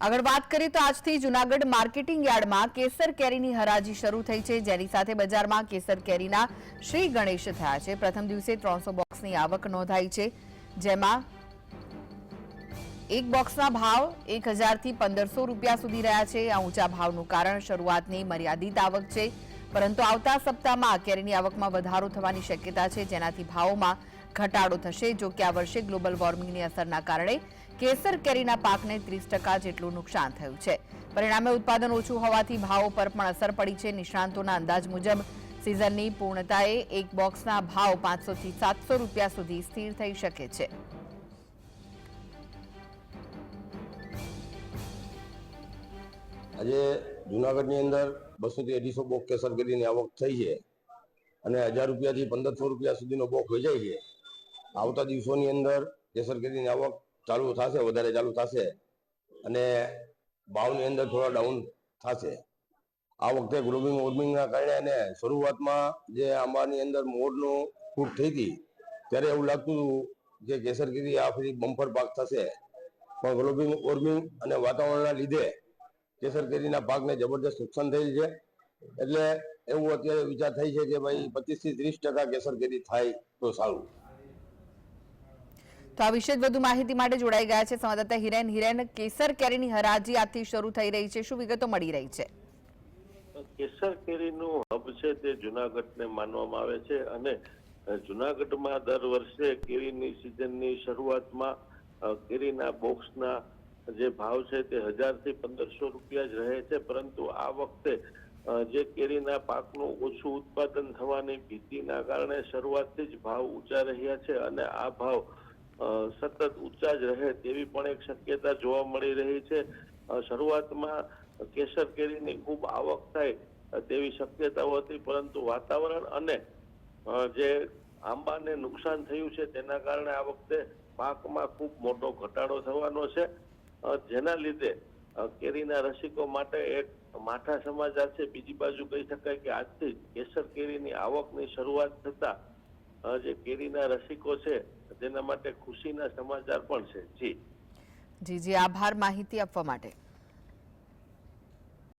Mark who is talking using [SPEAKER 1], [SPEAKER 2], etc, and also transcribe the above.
[SPEAKER 1] આગળ વાત કરીએ તો આજથી જૂનાગઢ માર્કેટિંગ યાર્ડમાં કેસર કેરીની હરાજી શરૂ થઈ છે, જેની સાથે બજારમાં કેસર કેરીના શ્રી ગણેશ થયા છે। પ્રથમ દિવસે 300 બોક્સની આવક નોંધાઈ છે, જેમાં એક બોક્સના ભાવ 1000 થી 1500 રૂપિયા સુધી રહ્યા છે। આ ઊંચા ભાવનું કારણ શરૂઆતની મર્યાદિત આવક છે, પરંતુ આવતા સપ્તાહમાં કેરીની આવકમાં વધારો થવાની શક્યતા છે, જેનાથી ભાવોમાં ઘટાડો થશે। જો કે આ વર્ષે ગ્લોબલ વોર્મિંગની અસરના કારણે કેસર કેરીના પાકને 30% જેટલું નુકસાન થયું છે। પરિણામે ઉત્પાદન ઓછું હોવાથી ભાવો પર પણ અસર પડી છે। નિષ્ણાંતોના અંદાજ મુજબ સિઝનની પૂર્ણતાએ એક બોક્સના ભાવ 500 થી 700 રૂપિયા સુધી સ્થિર થઈ શકે છે।
[SPEAKER 2] આજે જૂનાગઢની અંદર 200 થી 250 બોક કેસર કેરીની આવક થઈ છે અને 1000 રૂપિયાથી 1500 રૂપિયા સુધીનો બોક વેચાય છે। આવતા દિવસોની અંદર કેસર કેરીની આવક ચાલુ થશે, વધારે ચાલુ થશે અને ભાવની અંદર થોડા ડાઉન થશે। આ વખતે ગ્લોબલ વોર્મિંગના કારણે અને શરૂઆતમાં જે આંબાની અંદર મોરનું ફૂટ થઈ હતી ત્યારે એવું લાગતું હતું કે કેસર કેરી આ ફરી બમ્પર પાક થશે, પણ ગ્લોબલ વોર્મિંગ અને વાતાવરણના લીધે કેસર કેરીના પાકને જબરદસ્ત નુકસાન થયેલ છે। એટલે એવું અત્યારે વિચાર થાય છે કે ભાઈ 25 થી 30% કેસર કેરી થાય તો સારું।
[SPEAKER 1] તો આ વિશે વધુ માહિતી માટે જોડાઈ ગયા છે સંવાદદાતા હિરેન। કેસર કેરીની હરાજી આજથી શરૂ થઈ રહી છે, શું વિગતો મળી રહી છે?
[SPEAKER 3] કેસર કેરીનું હબ છે તે જૂનાગઢને માનવામાં આવે છે અને જૂનાગઢમાં દર વર્ષે કેરીની સિઝનની શરૂઆતમાં કેરીના બોક્સના જે ભાવ છે તે 1000 થી 1500 રૂપિયા જ રહે છે, પરંતુ આ વખતે જે કેરીના પાકનું ઓછું ઉત્પાદન થવાની ભીતિના કારણે શરૂઆતથી જ ભાવ ઊંચા રહ્યા છે અને આ ભાવ સતત ઊંચા જ રહે તેવી પણ એક શક્યતા જોવા મળી રહી છે। શરૂઆતમાં કેસર કેરીની ખૂબ આવક થાય તેવી શક્યતાઓ હતી, પરંતુ વાતાવરણ અને જે આંબાને નુકસાન થયું છે તેના કારણે આ વખતે પાકમાં ખૂબ મોટો ઘટાડો થવાનો છે, જેના લીધે કેરીના રસિકો માટે એક માઠા સમાચાર છે। બીજી બાજુ કહી શકાય કે આજથી કેસર કેરીની આવકની શરૂઆત થતા જે કેરીના રસિકો છે તેના માટે ખુશીના સમાચાર પણ છે। જી
[SPEAKER 1] આભાર માહિતી આપવા માટે।